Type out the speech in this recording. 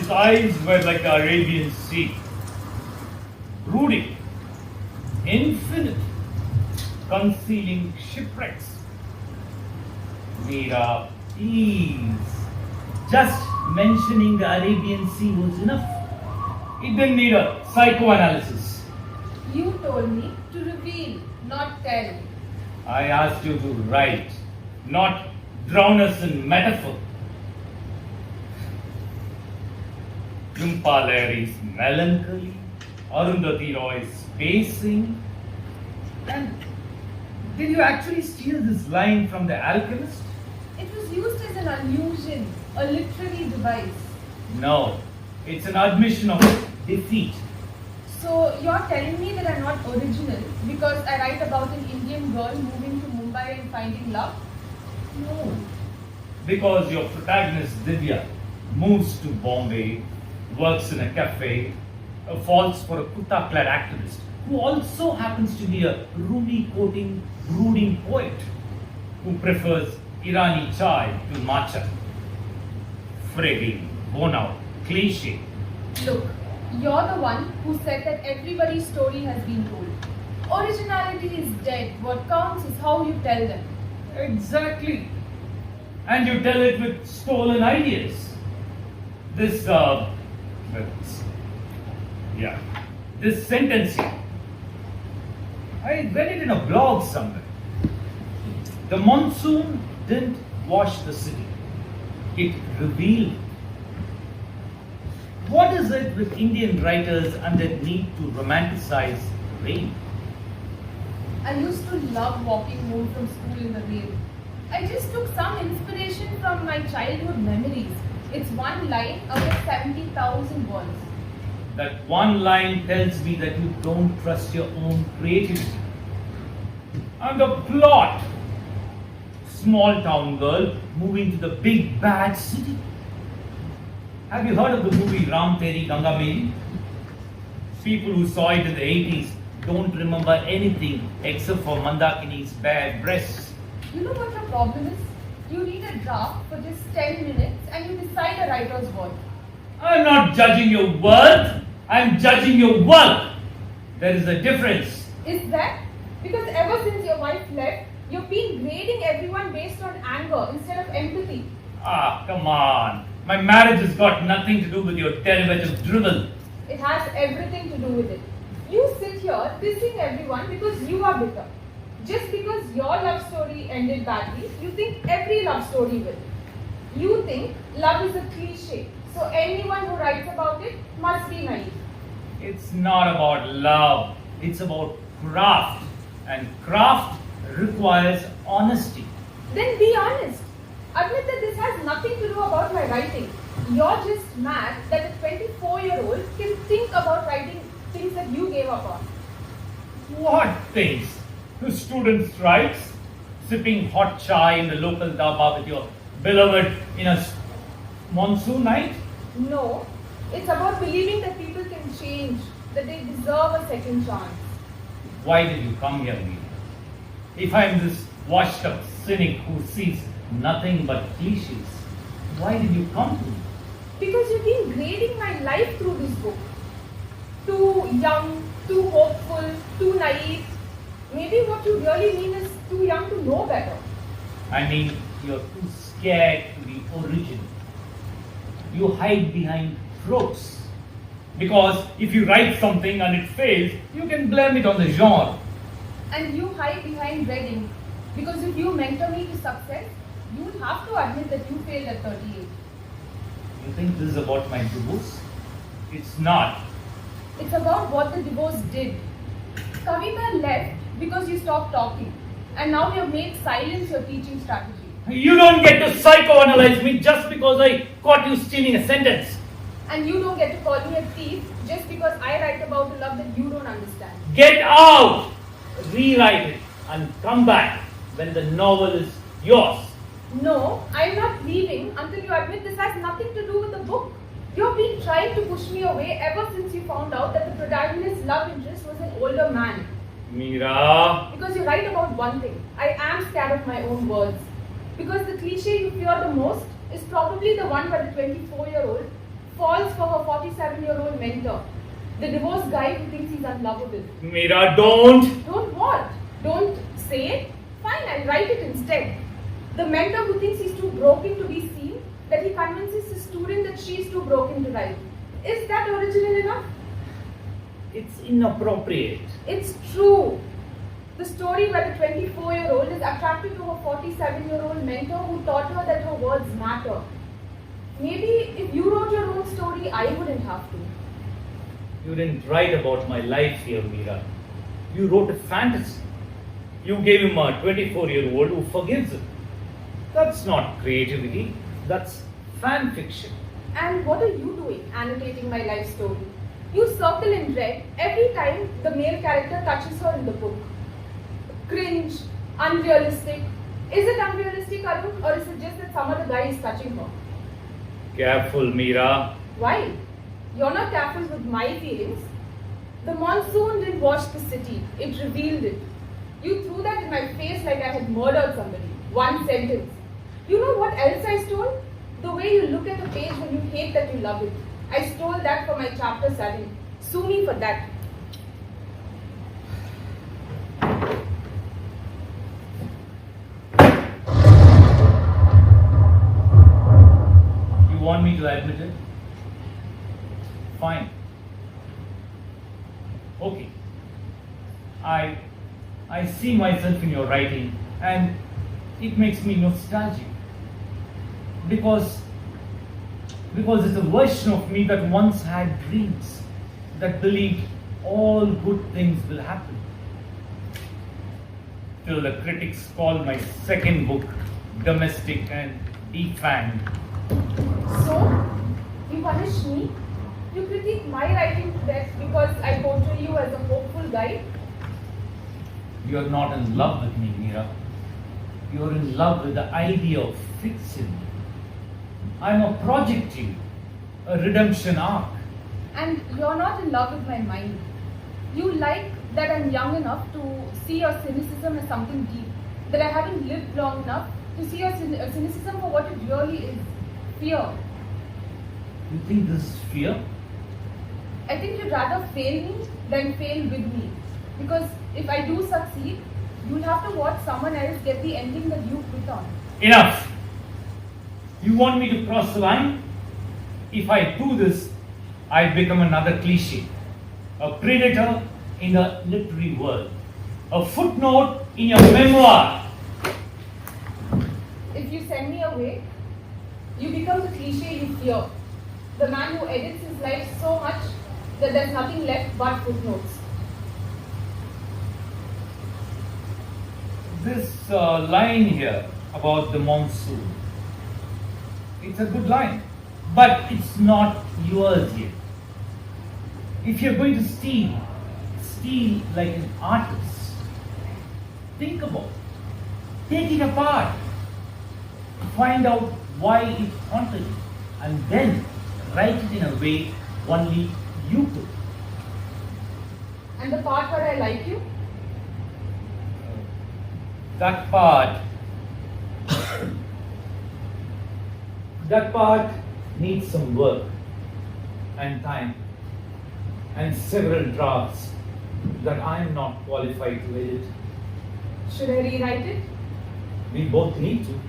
His eyes were like the Arabian Sea, brooding, infinite, concealing shipwrecks. Mira, please. Just mentioning the Arabian Sea was enough. It didn't need a psychoanalysis. You told me to reveal, not tell. I asked you to write, not drown us in metaphor. Jhumpa Lahiri's melancholy, Arundhati Roy's pacing. And did you actually steal this line from The Alchemist? It was used as an allusion, a literary device. No, it's an admission of defeat. So you're telling me that I'm not original because I write about an Indian girl moving to Mumbai and finding love? No. Because your protagonist Divya moves to Bombay, works in a cafe, falls for a kurta-clad activist who also happens to be a Rumi-quoting, brooding poet who prefers Irani chai to matcha. Frigging, worn-out, cliche. Look, you're the one who said that everybody's story has been told. Originality is dead. What counts is how you tell them. Exactly. And you tell it with stolen ideas. This sentence here. I read it in a blog somewhere. The monsoon didn't wash the city. It revealed it. What is it with Indian writers and their need to romanticize rain? I used to love walking home from school in the rain. I just took some inspiration from my childhood memories. It's one line out of 70,000 words. That one line tells me that you don't trust your own creativity. And the plot. Small town girl moving to the big bad city. Have you heard of the movie Ram Teri Ganga Meri? People who saw it in the 80s don't remember anything except for Mandakini's bare breasts. You know what your problem is? You read a draft for just 10 minutes and you decide a writer's worth. I'm not judging your worth, I'm judging your work. There is a difference. Is that? Because ever since your wife left, you've been grading everyone based on anger instead of empathy. Ah, come on. My marriage has got nothing to do with your derivative drivel. It has everything to do with it. You sit here dissing everyone because you are bitter. Just because your love story ended badly, you think every love story will. You think love is a cliche, so anyone who writes about it must be naive. It's not about love, it's about craft. And craft requires honesty. Then be honest. Admit that this has nothing to do about my writing. You're just mad that a 24-year-old can think about writing things that you gave up on. What things? The students' rights? Sipping hot chai in the local dhaba with your beloved in a monsoon night? No, it's about believing that people can change, that they deserve a second chance. Why did you come here, Miri? If I'm this washed-up cynic who sees nothing but cliches, why did you come to me? Because you've been grading my life through this book. Too young, too hopeful, too naive. Maybe what you really mean is too young to know better. I mean, you're too scared to be original. You hide behind tropes. Because if you write something and it fails, you can blame it on the genre. And you hide behind reading. Because if you mentor me to success, you'll have to admit that you failed at 38. You think this is about my divorce? It's not. It's about what the divorce did. Kavita left because you stopped talking. And now you have made silence your teaching strategy. You don't get to psychoanalyze me just because I caught you stealing a sentence. And you don't get to call me a thief just because I write about a love that you don't understand. Get out! Rewrite it and come back when the novel is yours. No, I'm not leaving until you admit this has nothing to do with the book. You've been trying to push me away ever since you found out that the protagonist's love interest was an older man. Mira. Because you write about one thing. I am scared of my own words. Because the cliche you fear the most is probably the one where the 24-year-old falls for her 47-year-old mentor, the divorced guy who thinks he's unlovable. Mira, don't! Don't what? Don't say it? Fine, I'll write it instead. The mentor who thinks he's too broken to be seen, that he convinces his student that she's too broken to write. Is that original enough? It's inappropriate. It's true. The story where the 24-year-old is attracted to her 47-year-old mentor who taught her that her words matter. Maybe if you wrote your own story, I wouldn't have to. You didn't write about my life here, Mira. You wrote a fantasy. You gave him a 24-year-old who forgives him. That's not creativity. That's fan fiction. And what are you doing annotating my life story? You circle in red every time the male character touches her in the book. Cringe, unrealistic. Is it unrealistic, Arun, or is it just that some other guy is touching her? Careful, Mira. Why? You're not careful with my feelings. The monsoon didn't wash the city. It revealed it. You threw that in my face like I had murdered somebody. One sentence. You know what else I stole? The way you look at a page when you hate that you love it. I stole that for my chapter 7. Sue me for that. You want me to admit it? Fine. Okay. I see myself in your writing and it makes me nostalgic. Because it's a version of me that once had dreams, that believed all good things will happen. Till the critics call my second book domestic and defanged. So, you punish me? You critique my writing to death because I portray you as a hopeful guy? You're not in love with me, Mira. You're in love with the idea of fiction. I'm a project to you, a redemption arc. And you're not in love with my mind. You like that I'm young enough to see your cynicism as something deep, that I haven't lived long enough to see your cynicism for what it really is, fear. You think this is fear? I think you'd rather fail me than fail with me. Because if I do succeed, you'll have to watch someone else get the ending that you put on. Enough! You want me to cross the line? If I do this, I become another cliche. A predator in the literary world. A footnote in your memoir. If you send me away, you become the cliche you fear. The man who edits his life so much that there's nothing left but footnotes. This line here about the monsoon, it's a good line, but it's not yours yet. If you're going to steal like an artist. Think about it. Take it apart. Find out why it haunted you, and then write it in a way only you could. And the part where I like you? That part needs some work and time and several drafts that I am not qualified to edit. Should I rewrite it? We both need to.